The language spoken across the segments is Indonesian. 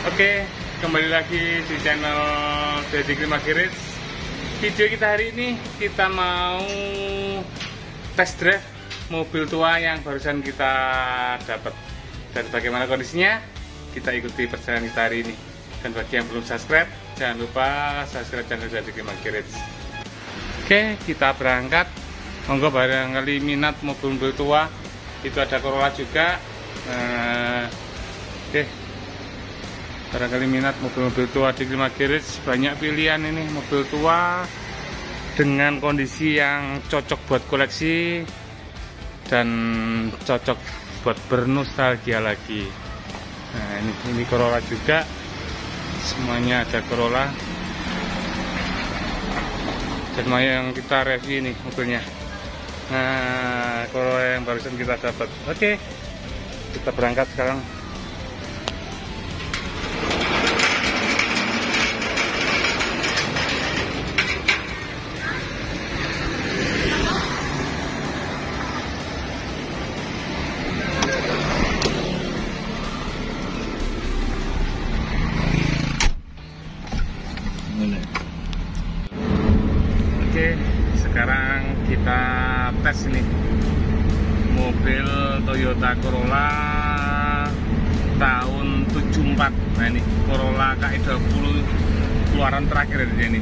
Oke, kembali lagi di channel Deddy Klimakirit. Video kita hari ini kita mau test drive mobil tua yang barusan kita dapat. Dan bagaimana kondisinya? Kita ikuti perjalanan kita hari ini. Dan bagi yang belum subscribe, jangan lupa subscribe channel Deddy Klimakirit. Oke, kita berangkat. Monggo barangkali minat mobil-mobil tua. Itu ada Corolla juga. Oke. Barangkali minat mobil-mobil tua di Klimakirit, banyak pilihan ini mobil tua dengan kondisi yang cocok buat koleksi dan cocok buat bernostalgia lagi. Nah, ini Corolla juga, semuanya ada Corolla. Dan yang kita review ini mobilnya. Nah, Corolla yang barusan kita dapat. Oke, kita berangkat sekarang. Oke, sekarang kita tes ini mobil Toyota Corolla tahun 74. Nah, ini Corolla KE20 keluaran terakhir ini.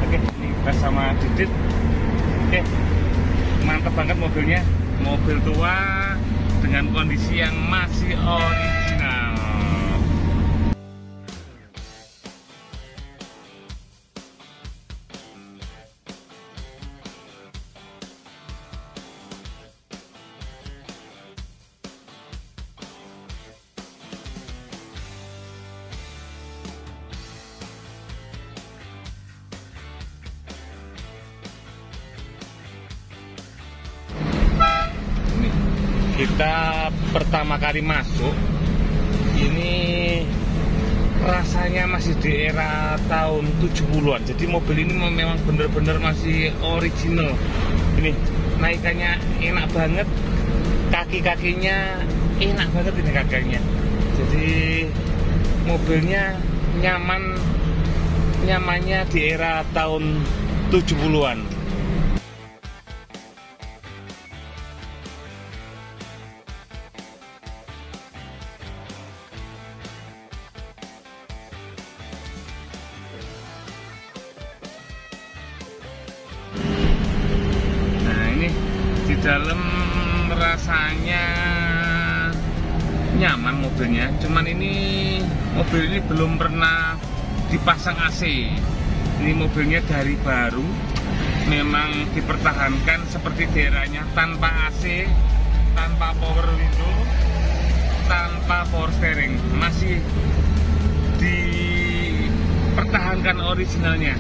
Oke, ini tes sama Didit. Oke, mantap banget mobilnya. Mobil tua dengan kondisi yang masih original. Kita pertama kali masuk, ini rasanya masih di era tahun 70-an. Jadi mobil ini memang benar-benar masih original. Ini naikannya enak banget, kaki-kakinya enak banget ini kakinya. Jadi mobilnya nyamannya di era tahun 70-an. Di dalam rasanya nyaman mobilnya, cuman ini mobil ini belum pernah dipasang AC. Ini mobilnya dari baru, memang dipertahankan seperti daerahnya, tanpa AC, tanpa power window, tanpa power steering, masih dipertahankan originalnya.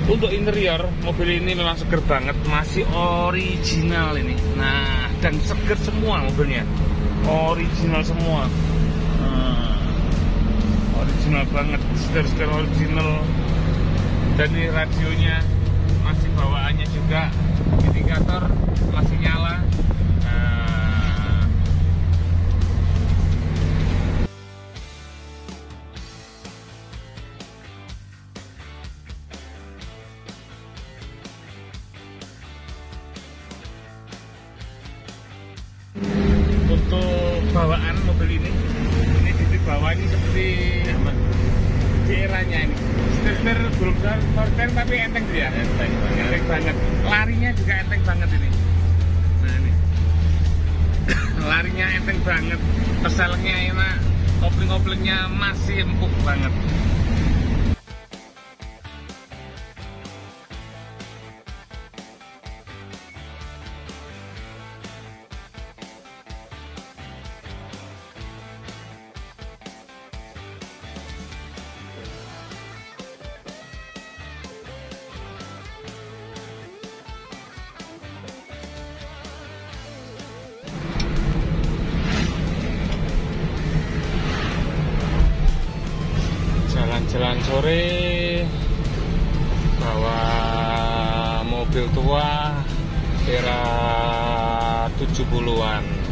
Untuk interior, mobil ini memang seger banget, masih original ini. Nah, dan seger semua mobilnya, original semua. Original banget, setir original. Dan ini radionya masih bawaannya juga, indikator masih nyala. Untuk bawaan mobil ini di bawah ini seperti di eranya ini. Setir belum power tapi enteng dia. Enteng banget. Larinya juga enteng banget ini. Nah ini. Larinya enteng banget. Peselnya enak. Kopling-koplingnya masih empuk banget. Jalan sore bawa mobil tua era 70-an.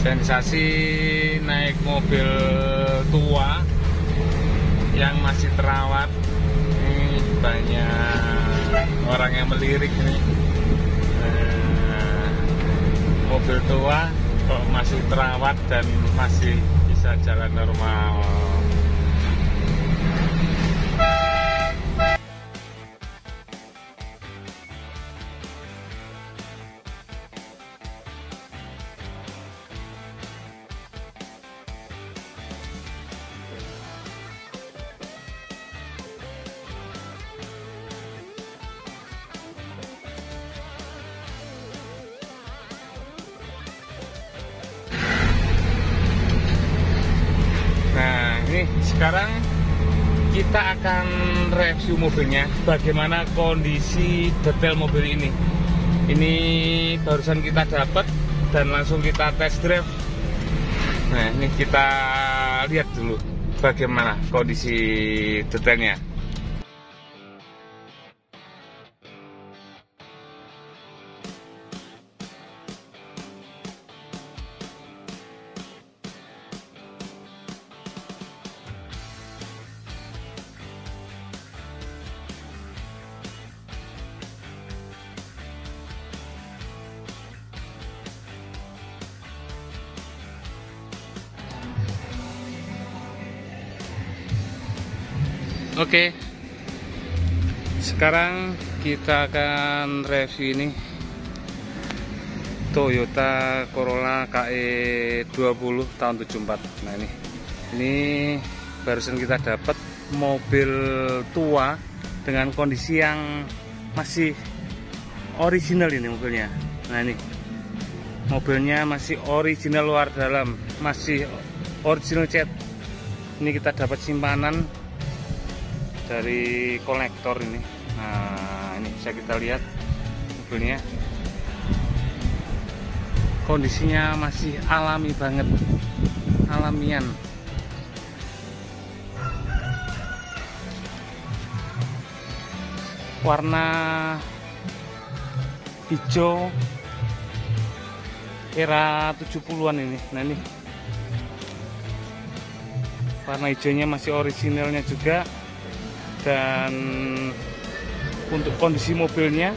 Sensasi naik mobil tua yang masih terawat. Ini banyak orang yang melirik ini. Mobil tua kok masih terawat dan masih bisa jalan normal. Nah, ini sekarang kita akan review mobilnya, bagaimana kondisi detail mobil ini. Ini barusan kita dapat dan langsung kita test drive. Nah, ini kita lihat dulu bagaimana kondisi detailnya. Oke, sekarang kita akan review ini Toyota Corolla KE 20 tahun 74. Nah, ini barusan kita dapat mobil tua dengan kondisi yang masih original ini mobilnya. Nah, ini mobilnya masih original luar dalam, masih original cat. Ini kita dapat simpanan dari kolektor ini. Nah, ini bisa kita lihat mobilnya, kondisinya masih alami banget, alamian. Warna hijau era 70-an ini. Nah, ini warna hijaunya masih originalnya juga. Dan untuk kondisi mobilnya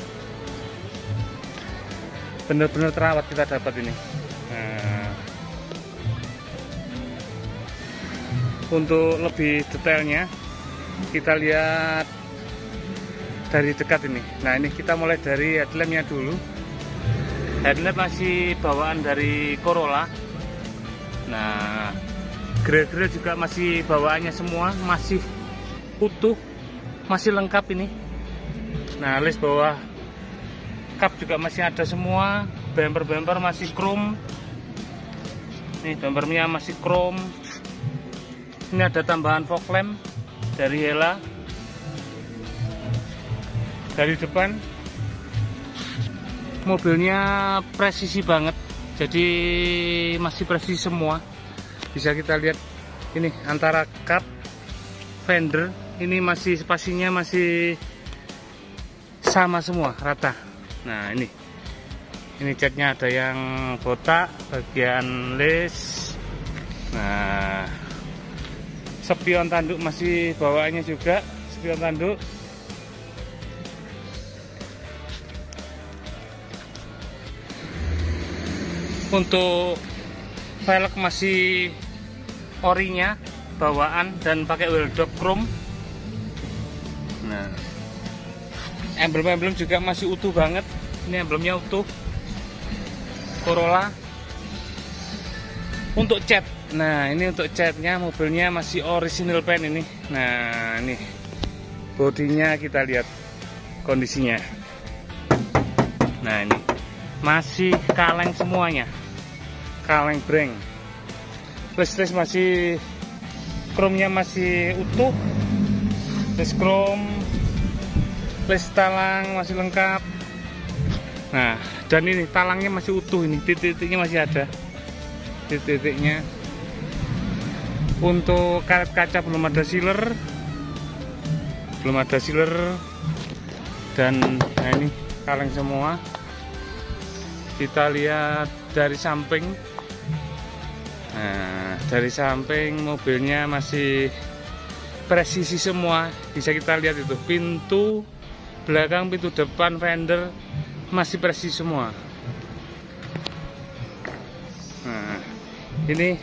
benar-benar terawat kita dapat ini. Nah, untuk lebih detailnya kita lihat dari dekat ini. Nah, ini kita mulai dari headlampnya dulu. Headlamp masih bawaan dari Corolla. Nah, grill-grill juga masih bawaannya semua, masih utuh, masih lengkap ini. Nah, list bawah kap juga masih ada semua. Bumper masih chrome. Nih, bumpernya masih chrome. Ini ada tambahan fog lamp dari Hella. Dari depan mobilnya presisi banget, jadi masih presisi semua. Bisa kita lihat ini antara kap fender ini masih spasinya masih sama semua, rata. Nah, ini catnya ada yang botak, bagian les Nah, spion tanduk masih bawaannya juga, spion tanduk. Untuk velg masih orinya bawaan dan pakai wheel dop chrome. Nah, emblem-emblem juga masih utuh banget. Ini emblemnya utuh. Corolla. Untuk cat, nah ini untuk catnya mobilnya masih original paint ini. Nah ini bodinya kita lihat kondisinya. Nah ini masih kaleng semuanya, kaleng breng. List masih chrome-nya masih utuh, list chrome, list talang masih lengkap. Nah dan ini talangnya masih utuh, ini titik-titiknya masih ada. Titik-titiknya. Untuk karet kaca belum ada sealer, dan nah ini kaleng semua. Kita lihat dari samping. Nah, dari samping mobilnya masih presisi semua. Bisa kita lihat itu pintu belakang, pintu depan, fender masih presisi semua. Nah, ini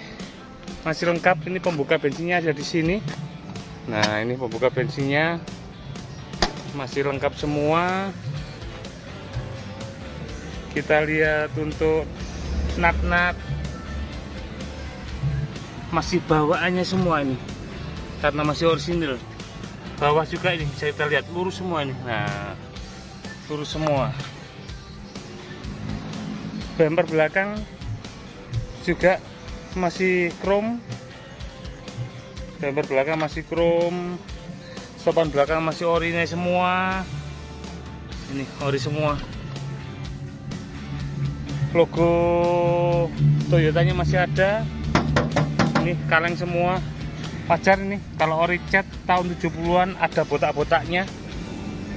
masih lengkap. Ini pembuka bensinnya ada di sini. Nah, ini pembuka bensinnya masih lengkap semua. Kita lihat untuk nut-nut masih bawaannya semua ini, karena masih orisinil. Bawah juga ini bisa kita lihat lurus semua ini. Nah, lurus semua. Bumper belakang juga masih chrome, bumper belakang masih chrome, stopan belakang masih orinya semua. Ini ori semua. Logo Toyotanya masih ada. Ini kaleng semua. Wajar ini kalau ori cat tahun 70-an ada botak-botaknya.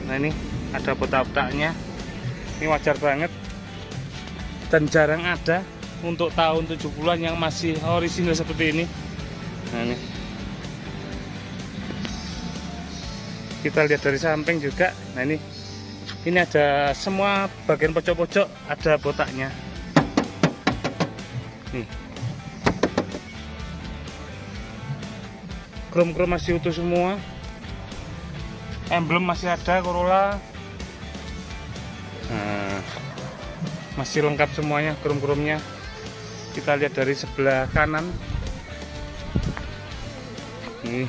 Nah ini ada botak-botaknya. Ini wajar banget. Dan jarang ada untuk tahun 70-an yang masih orisinil seperti ini. Nah ini kita lihat dari samping juga. Nah ini ada semua bagian pojok-pojok ada botaknya. Nih, krom-krom masih utuh semua. Emblem masih ada Corolla. Nah, masih lengkap semuanya krom-kromnya. Kita lihat dari sebelah kanan. Nih,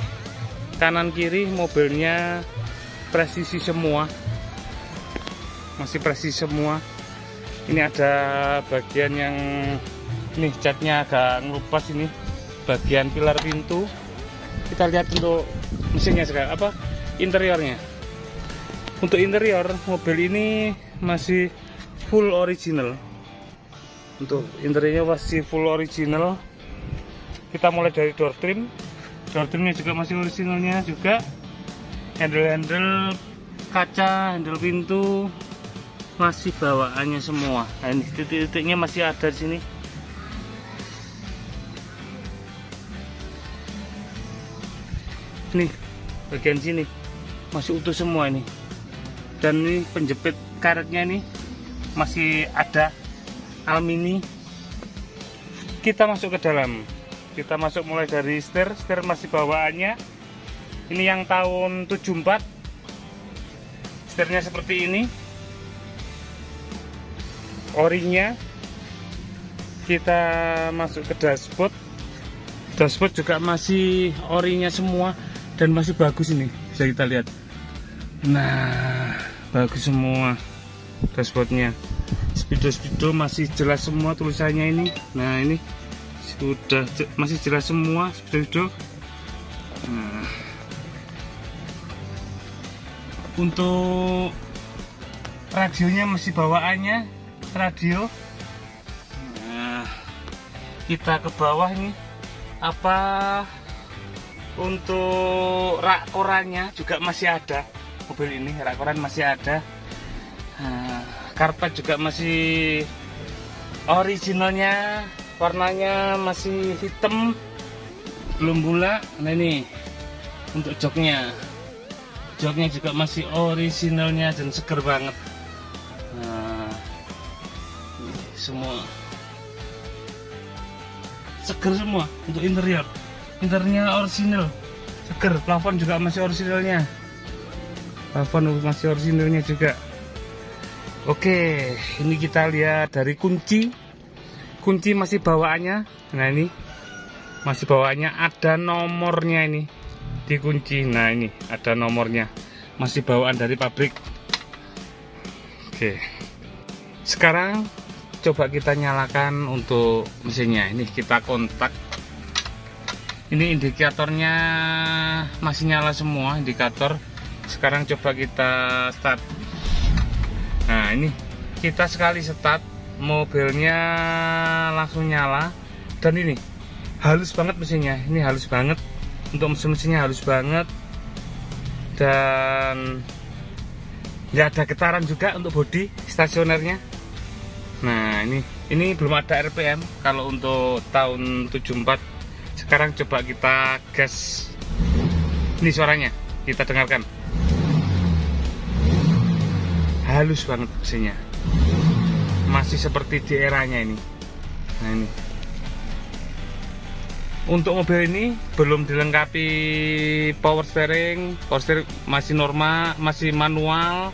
kanan kiri mobilnya presisi semua. Masih presisi semua. Ini ada bagian yang ini catnya agak ngelupas ini. Bagian pilar pintu. Kita lihat untuk mesinnya sekarang, apa interiornya. Untuk interior mobil ini masih full original. Untuk interiornya masih full original. Kita mulai dari door trim. Door trimnya juga masih originalnya juga. Handle-handle kaca, handle pintu masih bawaannya semua. Nah, ini titik-titiknya masih ada di sini. Nih bagian sini masih utuh semua ini, dan ini penjepit karetnya ini masih ada alumini. Kita masuk ke dalam, kita masuk mulai dari setir masih bawaannya. Ini yang tahun 74, setirnya seperti ini, orinya. Kita masuk ke dashboard juga masih orinya semua. Dan masih bagus ini, bisa kita lihat. Nah, bagus semua dashboardnya. Speedo masih jelas semua tulisannya ini. Nah ini sudah masih jelas semua speedo. Nah, untuk radionya masih bawaannya radio. Nah, kita ke bawah ini apa? Untuk rak korannya juga masih ada. Mobil ini rak koran masih ada. Nah, karpet juga masih originalnya, warnanya masih hitam. belum pula. Nah ini untuk joknya juga masih orisinalnya dan seger banget. Nah ini semua seger semua. Untuk interiornya orisinal, seger. Plafon juga masih orisinalnya, juga. Oke, ini kita lihat dari kunci masih bawaannya. Nah ini masih bawaannya, ada nomornya ini di kunci. Nah ini ada nomornya, masih bawaan dari pabrik. Oke, sekarang coba kita nyalakan untuk mesinnya. Ini kita kontak. Ini indikatornya masih nyala semua, indikator. Sekarang coba kita start. Nah ini kita sekali start, mobilnya langsung nyala. Dan ini halus banget mesinnya, ini halus banget. Untuk mesinnya halus banget, dan nggak ada getaran juga untuk bodi stasionernya. Nah ini belum ada RPM kalau untuk tahun 74. Sekarang coba kita gas. Ini suaranya, kita dengarkan. Halus banget mesinnya, masih seperti di eranya ini. Nah ini untuk mobil ini belum dilengkapi power steering masih normal, masih manual,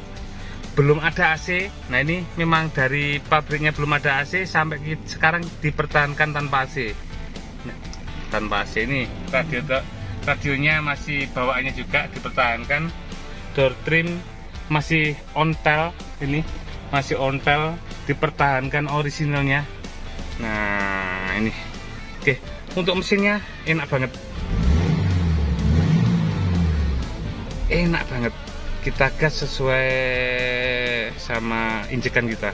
belum ada AC. Nah ini memang dari pabriknya belum ada AC, sampai sekarang dipertahankan tanpa AC. Nah, tanpa AC. Ini radionya masih bawaannya juga dipertahankan. Door trim masih ontel, ini masih ontel, dipertahankan orisinalnya. Nah ini oke. Untuk mesinnya enak banget, kita gas sesuai sama injekan kita.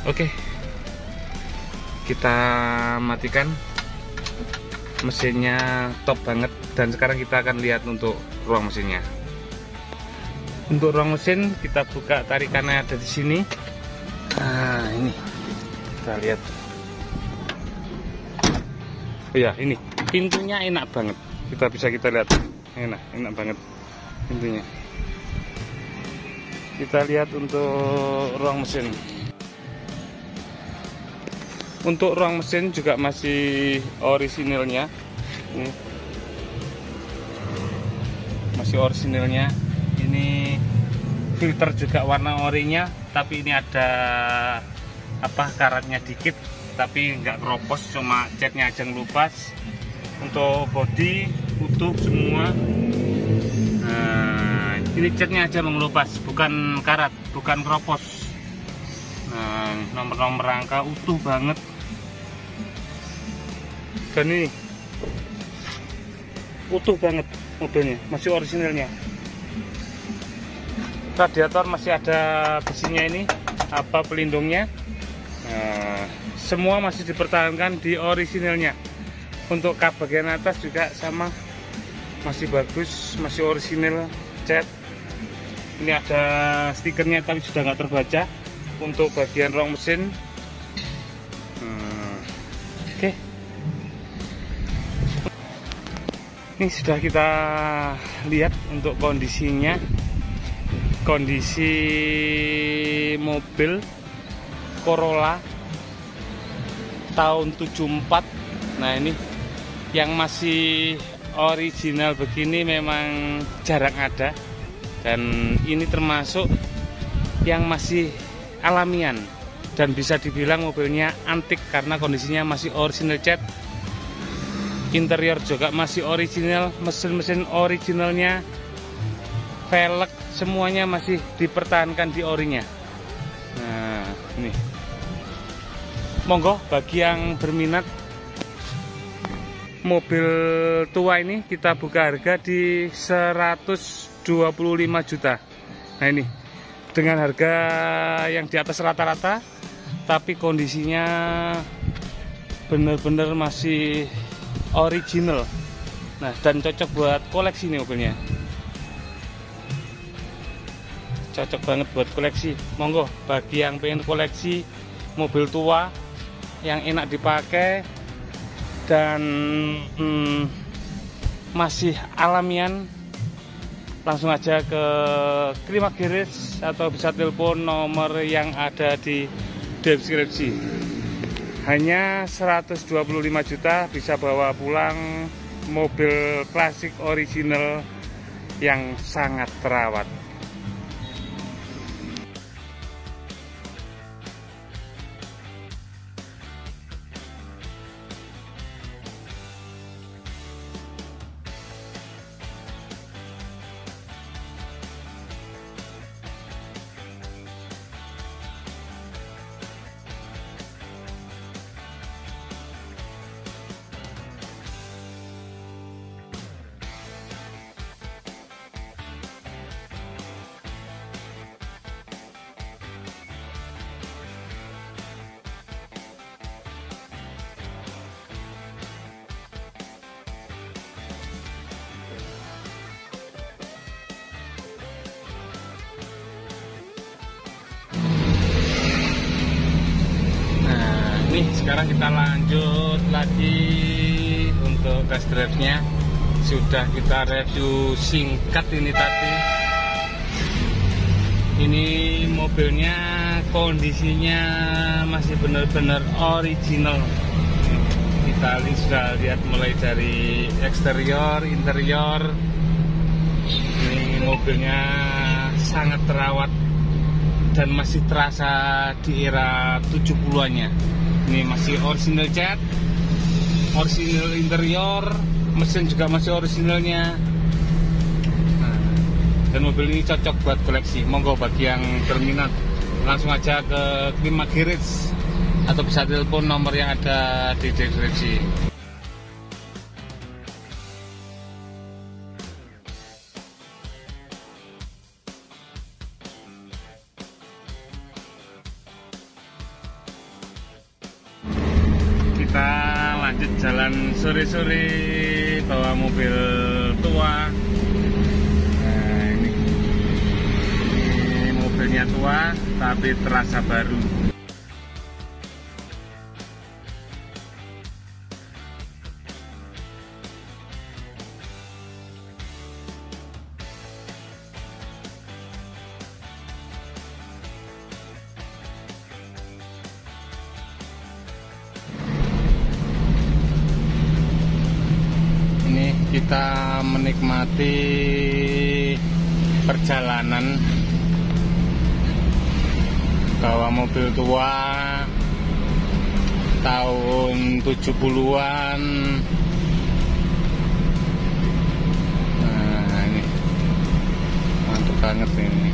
Oke, kita matikan. Mesinnya top banget. Dan sekarang kita akan lihat untuk ruang mesinnya. Untuk ruang mesin kita buka tarikannya, ada di sini. Nah ini kita lihat. Ya ini pintunya enak banget, kita lihat, enak banget pintunya. Kita lihat untuk ruang mesin. Untuk ruang mesin juga masih orisinalnya, ini masih orisinalnya. Ini filter juga warna orinya, tapi ini ada karatnya dikit, tapi nggak keropos, cuma catnya aja ngelupas. Untuk bodi utuh semua. Nah ini catnya aja mengelupas, bukan karat, bukan keropos. Nah nomor-nomor rangka utuh banget. Dan ini utuh banget mobilnya, masih orisinalnya. Radiator masih ada besinya, ini pelindungnya. Nah, semua masih dipertahankan di orisinalnya. Untuk kap bagian atas juga sama, masih bagus, masih orisinal cat. Ini ada stikernya tapi sudah nggak terbaca. Untuk bagian ruang mesin, oke. Ini sudah kita lihat untuk kondisinya. Kondisi mobil Corolla tahun 74. Nah ini yang masih original begini memang jarang ada, dan ini termasuk yang masih alamian, dan bisa dibilang mobilnya antik karena kondisinya masih original cat. Interior juga masih original, mesin originalnya, velg semuanya masih dipertahankan di orinya. Nah ini monggo bagi yang berminat mobil tua ini, kita buka harga di 125 juta. Nah ini dengan harga yang di atas rata-rata, tapi kondisinya bener-bener masih original. Nah dan cocok buat koleksi nih mobilnya, cocok banget buat koleksi. Monggo bagi yang pengen koleksi mobil tua yang enak dipakai dan masih alamian, langsung aja ke Climax Garage atau bisa telepon nomor yang ada di deskripsi. Hanya 125 juta bisa bawa pulang mobil klasik original yang sangat terawat. Nih sekarang kita lanjut lagi untuk test drive-nya. Sudah kita review singkat ini tadi. Ini mobilnya kondisinya masih benar-benar original. Kita sudah lihat mulai dari eksterior, interior. Ini mobilnya sangat terawat dan masih terasa di era 70-annya. Ini masih original cat, original interior, mesin juga masih originalnya. Dan mobil ini cocok buat koleksi. Monggo bagi yang berminat langsung aja ke Climax Garage atau bisa telepon nomor yang ada di deskripsi. Kita lanjut jalan sore-sore bawa mobil tua. Nah, ini mobilnya tua tapi terasa baru. Kita menikmati perjalanan bawa mobil tua tahun 70-an. Nah, ini mantap banget ini.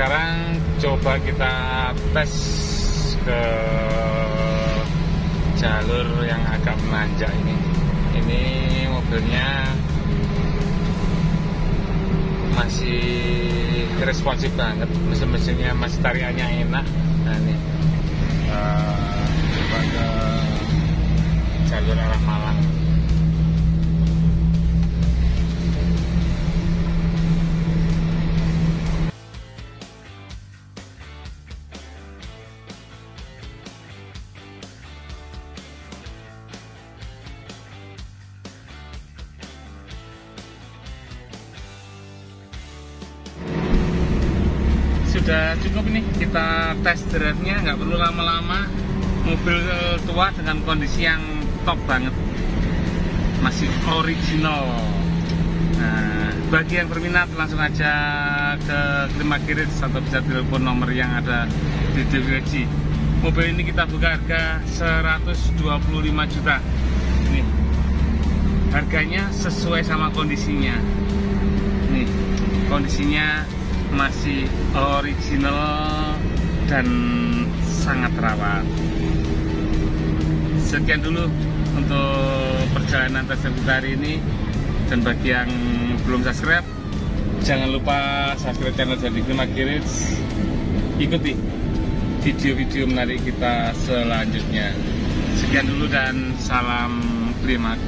Sekarang coba kita tes ke jalur yang agak menanjak ini. Ini mobilnya masih responsif banget, mesin-mesinnya masih tariannya enak. Nah ini coba ke jalur arah Malang. Sudah cukup nih kita test drive-nya, nggak perlu lama-lama. Mobil tua dengan kondisi yang top banget, masih original. Nah, bagi yang berminat langsung aja ke Climax Garage atau bisa telepon nomor yang ada di deskripsi. Mobil ini kita buka harga 125 juta. Nih harganya sesuai sama kondisinya. Nih, kondisinya masih original dan sangat rawat. Sekian dulu untuk perjalanan test drive kita hari ini. Dan bagi yang belum subscribe, jangan lupa subscribe channel Jadigreen Magiris. Ikuti video-video menarik kita selanjutnya. Sekian dulu dan salam Green Mag.